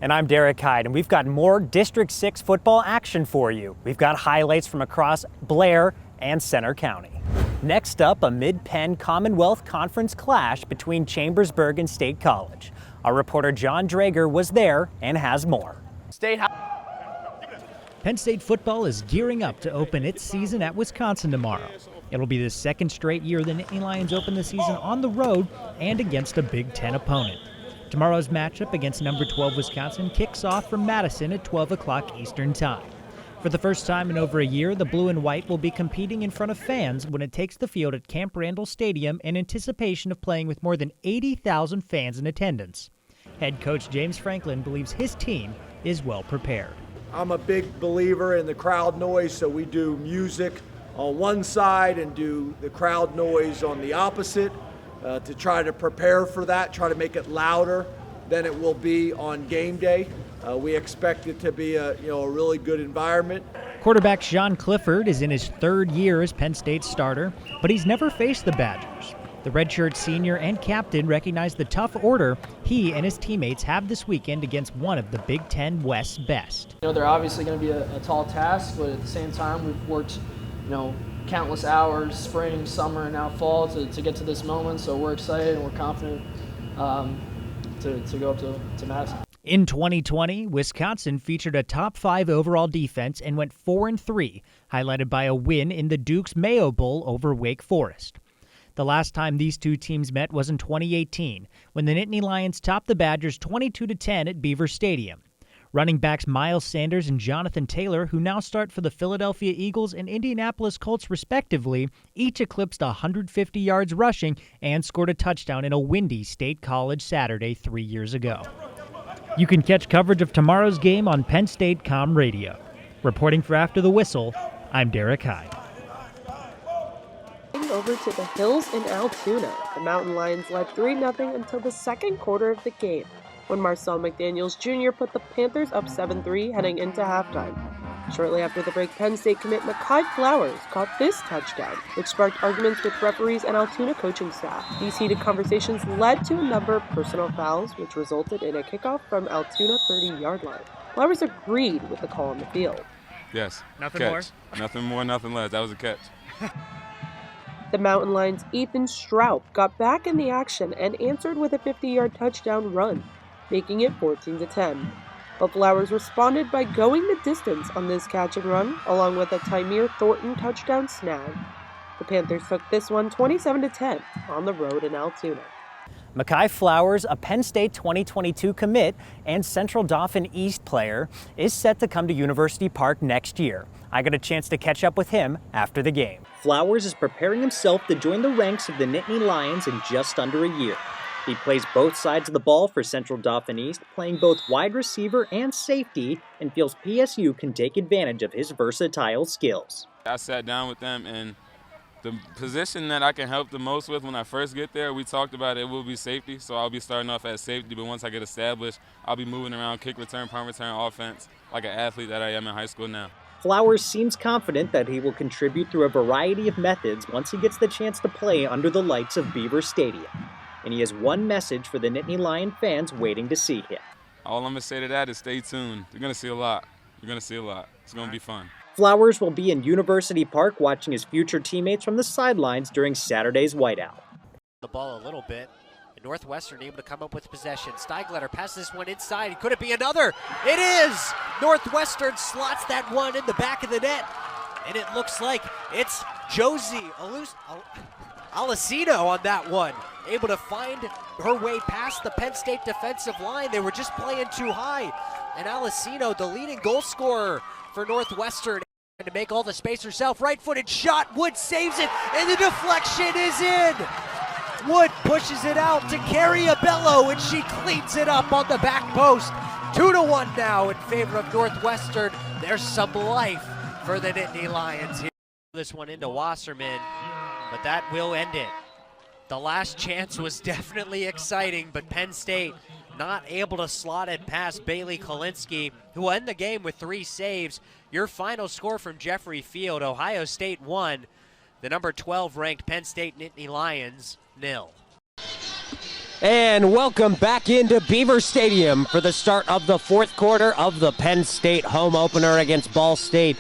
And I'm Derek Heid, and we've got more District 6 football action for you. We've got highlights from across Blair and Center County. Next up, a Mid-Penn Commonwealth Conference clash between Chambersburg and State College. Our reporter John Drager was there and has more. Penn State football is gearing up to open its season at Wisconsin tomorrow. It'll be the second straight year the Nittany Lions open the season on the road and against a Big Ten opponent. Tomorrow's matchup against number 12 Wisconsin kicks off from Madison at 12 o'clock Eastern Time. For the first time in over a year, the blue and white will be competing in front of fans when it takes the field at Camp Randall Stadium in anticipation of playing with more than 80,000 fans in attendance. Head coach James Franklin believes his team is well prepared. I'm a big believer in the crowd noise, so we do music on one side and do the crowd noise on the opposite to try to prepare for that, try to make it louder than it will be on game day. We expect it to be a really good environment. Quarterback Sean Clifford is in his third year as Penn State's starter, but he's never faced the Badgers. The redshirt senior and captain recognize the tough order he and his teammates have this weekend against one of the Big Ten West's best. They're obviously going to be a tall task, but at the same time, we've worked, countless hours, spring, summer, and now fall to get to this moment. So we're excited and we're confident to go up to Madison. In 2020, Wisconsin featured a top 5 overall defense and went 4-3, highlighted by a win in the Duke's Mayo Bowl over Wake Forest. The last time these two teams met was in 2018, when the Nittany Lions topped the Badgers 22-10 at Beaver Stadium. Running backs Miles Sanders and Jonathan Taylor, who now start for the Philadelphia Eagles and Indianapolis Colts respectively, each eclipsed 150 yards rushing and scored a touchdown in a windy State College Saturday 3 years ago. You can catch coverage of tomorrow's game on Penn State Com Radio. Reporting for After the Whistle, I'm Derek Heid. Over to the hills in Altoona. The Mountain Lions led 3-0 until the second quarter of the game, when Marcel McDaniels Jr. put the Panthers up 7-3 heading into halftime. Shortly after the break, Penn State commit Mekhi Flowers caught this touchdown, which sparked arguments with referees and Altoona coaching staff. These heated conversations led to a number of personal fouls, which resulted in a kickoff from Altoona 30-yard line. Flowers agreed with the call on the field. Yes. Nothing catch. more? Nothing more, nothing less. That was a catch. The Mountain Lions' Ethan Stroup got back in the action and answered with a 50-yard touchdown run, making it 14-10. But Flowers responded by going the distance on this catch and run, along with a Tymir Thornton touchdown snag. The Panthers took this one 27-10 on the road in Altoona. Mekhi Flowers, a Penn State 2022 commit and Central Dauphin East player, is set to come to University Park next year. I got a chance to catch up with him after the game. Flowers is preparing himself to join the ranks of the Nittany Lions in just under a year. He plays both sides of the ball for Central Dauphin East, playing both wide receiver and safety, and feels PSU can take advantage of his versatile skills. I sat down with them, and the position that I can help the most with when I first get there, we talked about it will be safety, so I'll be starting off as safety, but once I get established, I'll be moving around kick return, punt return, offense, like an athlete that I am in high school now. Flowers seems confident that he will contribute through a variety of methods once he gets the chance to play under the lights of Beaver Stadium. And he has one message for the Nittany Lion fans waiting to see him. All I'm going to say to that is stay tuned. You're going to see a lot. You're going to see a lot. It's going to be fun. Flowers will be in University Park watching his future teammates from the sidelines during Saturday's whiteout. The ball a little bit. Northwestern able to come up with possession. Steigletter passes this one inside. Could it be another? It is! Northwestern slots that one in the back of the net. And it looks like it's Josie Alessino on that one. Able to find her way past the Penn State defensive line. They were just playing too high. And Alessino, the leading goal scorer for Northwestern, to make all the space herself. Right-footed shot. Wood saves it, and the deflection is in. Wood pushes it out to Carriabello, and she cleans it up on the back post. 2-1 now in favor of Northwestern. There's some life for the Nittany Lions here. This one into Wasserman, but that will end it. The last chance was definitely exciting, but Penn State not able to slot it past Bailey Kolinsky, who will end the game with 3 saves. Your final score from Jeffrey Field: Ohio State 1, the number 12 ranked Penn State Nittany Lions 0. And welcome back into Beaver Stadium for the start of the fourth quarter of the Penn State home opener against Ball State.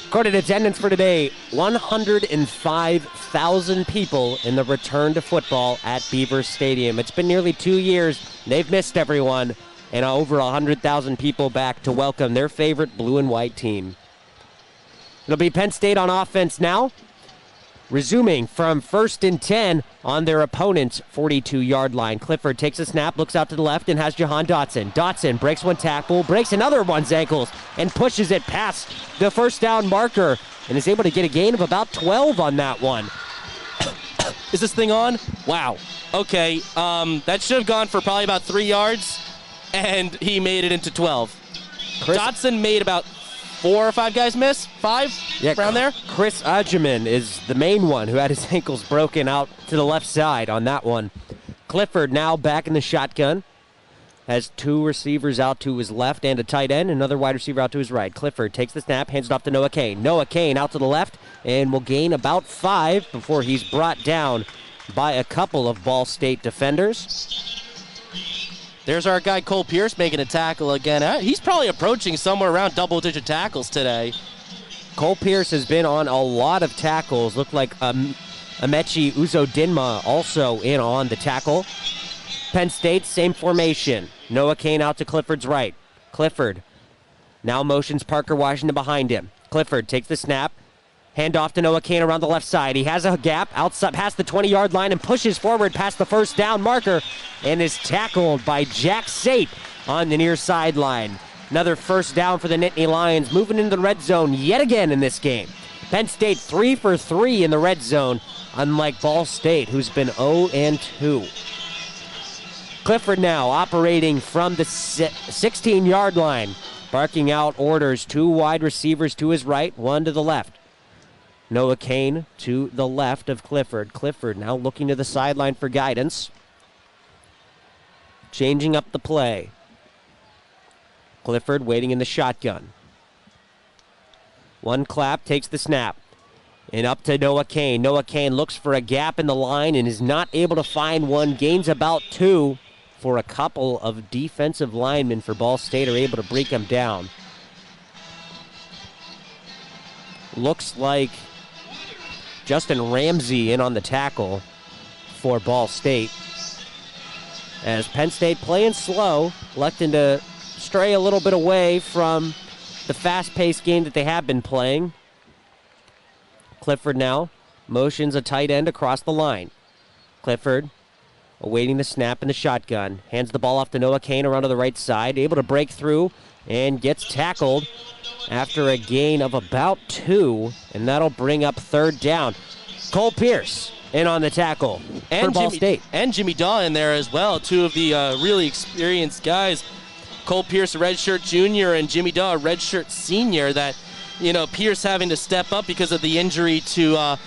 Recorded attendance for today, 105,000 people in the return to football at Beaver Stadium. It's been nearly 2 years. They've missed everyone, and over 100,000 people back to welcome their favorite blue and white team. It'll be Penn State on offense now, resuming from 1st and 10 on their opponent's 42-yard line. Clifford takes a snap, looks out to the left, and has Jahan Dotson. Dotson breaks one tackle, breaks another one's ankles, and pushes it past the first down marker, and is able to get a gain of about 12 on that one. Is this thing on? Wow. Okay, that should have gone for probably about 3 yards, and he made it into 12. Dotson made about 4 or 5 guys miss? 5? Yeah, around there? Chris Ajuman is the main one who had his ankles broken out to the left side on that one. Clifford now back in the shotgun. Has 2 receivers out to his left and a tight end, another wide receiver out to his right. Clifford takes the snap, hands it off to Noah Kane. Noah Kane out to the left and will gain about 5 before he's brought down by a couple of Ball State defenders. There's our guy Cole Pierce making a tackle again. He's probably approaching somewhere around double-digit tackles today. Cole Pierce has been on a lot of tackles. Looked like Amechi Uzodinma also in on the tackle. Penn State, same formation. Noah Kane out to Clifford's right. Clifford now motions Parker Washington behind him. Clifford takes the snap. Hand off to Noah Kane around the left side. He has a gap outside past the 20-yard line and pushes forward past the first down marker and is tackled by Jack Sate on the near sideline. Another first down for the Nittany Lions, moving into the red zone yet again in this game. Penn State 3 for 3 in the red zone, unlike Ball State, who's been 0-2. Clifford now operating from the 16-yard line, barking out orders. 2 wide receivers to his right, 1 to the left. Noah Kane to the left of Clifford. Clifford now looking to the sideline for guidance. Changing up the play. Clifford waiting in the shotgun. One clap, takes the snap. And up to Noah Kane. Noah Kane looks for a gap in the line and is not able to find one. Gains about 2 for a couple of defensive linemen for Ball State are able to break him down. Looks like Justin Ramsey in on the tackle for Ball State. As Penn State playing slow, electing to stray a little bit away from the fast-paced game that they have been playing. Clifford now motions a tight end across the line. Clifford awaiting the snap in the shotgun. Hands the ball off to Noah Kane around to the right side. Able to break through and gets tackled after a gain of about 2, and that'll bring up 3rd down. Cole Pierce in on the tackle for Ball State. And Jimmy Daw in there as well, 2 of the really experienced guys. Cole Pierce, a redshirt junior, and Jimmy Daw, a redshirt senior. That, Pierce having to step up because of the injury to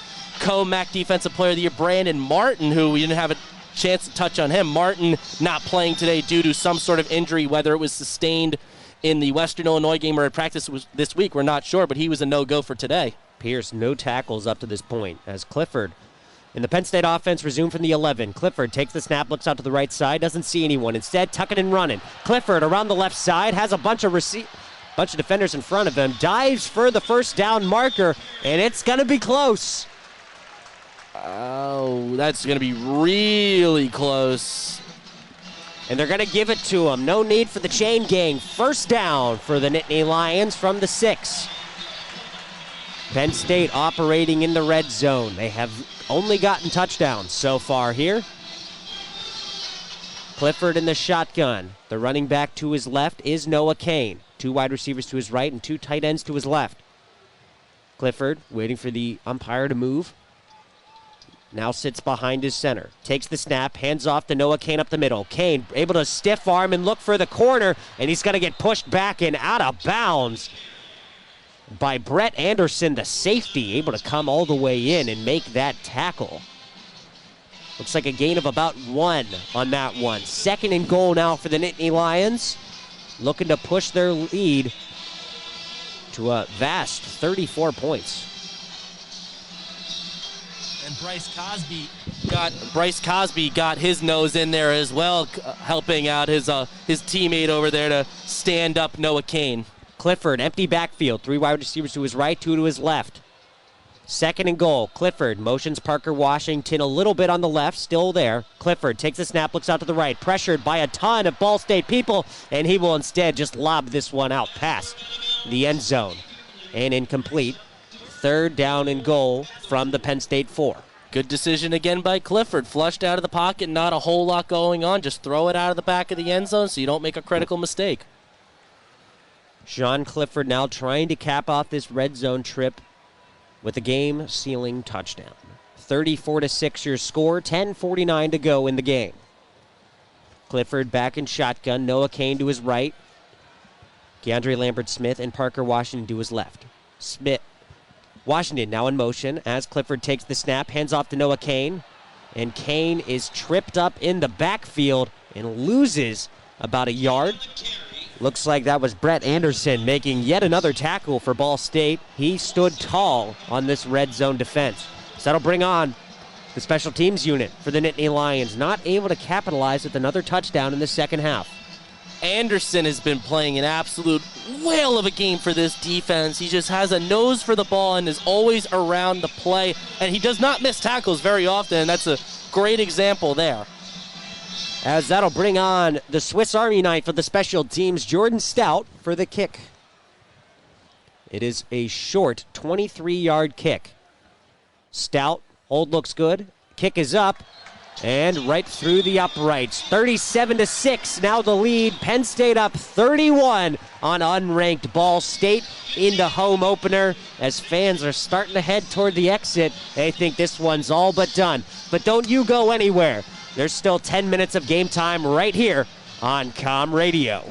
co-MAC Defensive Player of the Year Brandon Martin, who we didn't have a chance to touch on him. Martin not playing today due to some sort of injury, whether it was sustained in the Western Illinois game or at practice this week, we're not sure, but he was a no-go for today. Pierce, no tackles up to this point, as Clifford in the Penn State offense resume from the 11. Clifford takes the snap, looks out to the right side, doesn't see anyone. Instead, tucking and running. Clifford around the left side, has a bunch of defenders in front of him, dives for the first down marker, and it's going to be close. Oh, that's going to be really close. And they're going to give it to him. No need for the chain gang. First down for the Nittany Lions from the 6. Penn State operating in the red zone. They have only gotten touchdowns so far here. Clifford in the shotgun. The running back to his left is Noah Kane. 2 wide receivers to his right and 2 tight ends to his left. Clifford waiting for the umpire to move. Now sits behind his center. Takes the snap, hands off to Noah Kane up the middle. Kane able to stiff arm and look for the corner, and he's going to get pushed back and out of bounds by Brett Anderson, the safety, able to come all the way in and make that tackle. Looks like a gain of about 1 on that one. 2nd and goal now for the Nittany Lions, looking to push their lead to a vast 34 points. And Bryce Cosby Bryce Cosby got his nose in there as well, helping out his teammate over there to stand up Noah Kane. Clifford, empty backfield. 3 wide receivers to his right, 2 to his left. 2nd and goal. Clifford motions Parker Washington a little bit on the left, still there. Clifford takes the snap, looks out to the right, pressured by a ton of Ball State people, and he will instead just lob this one out past the end zone. And incomplete. 3rd down and goal from the Penn State 4. Good decision again by Clifford. Flushed out of the pocket, not a whole lot going on. Just throw it out of the back of the end zone so you don't make a critical mistake. Sean Clifford now trying to cap off this red zone trip with a game-sealing touchdown. 34-6 your score, 10:49 to go in the game. Clifford back in shotgun, Noah Kane to his right. Keandre Lambert-Smith and Parker Washington to his left. Washington now in motion as Clifford takes the snap, hands off to Noah Kane. And Kane is tripped up in the backfield and loses about a yard. Looks like that was Brett Anderson making yet another tackle for Ball State. He stood tall on this red zone defense. So that'll bring on the special teams unit for the Nittany Lions, not able to capitalize with another touchdown in the second half. Anderson has been playing an absolute whale of a game for this defense. He just has a nose for the ball and is always around the play. And he does not miss tackles very often, and that's a great example there. As that'll bring on the Swiss Army knife for the special teams, Jordan Stout for the kick. It is a short 23-yard kick. Stout, hold looks good. Kick is up and right through the uprights. 37-6 now the lead. Penn State up 31 on unranked Ball State in the home opener. As fans are starting to head toward the exit, they think this one's all but done. But don't you go anywhere. There's still 10 minutes of game time right here on Com Radio.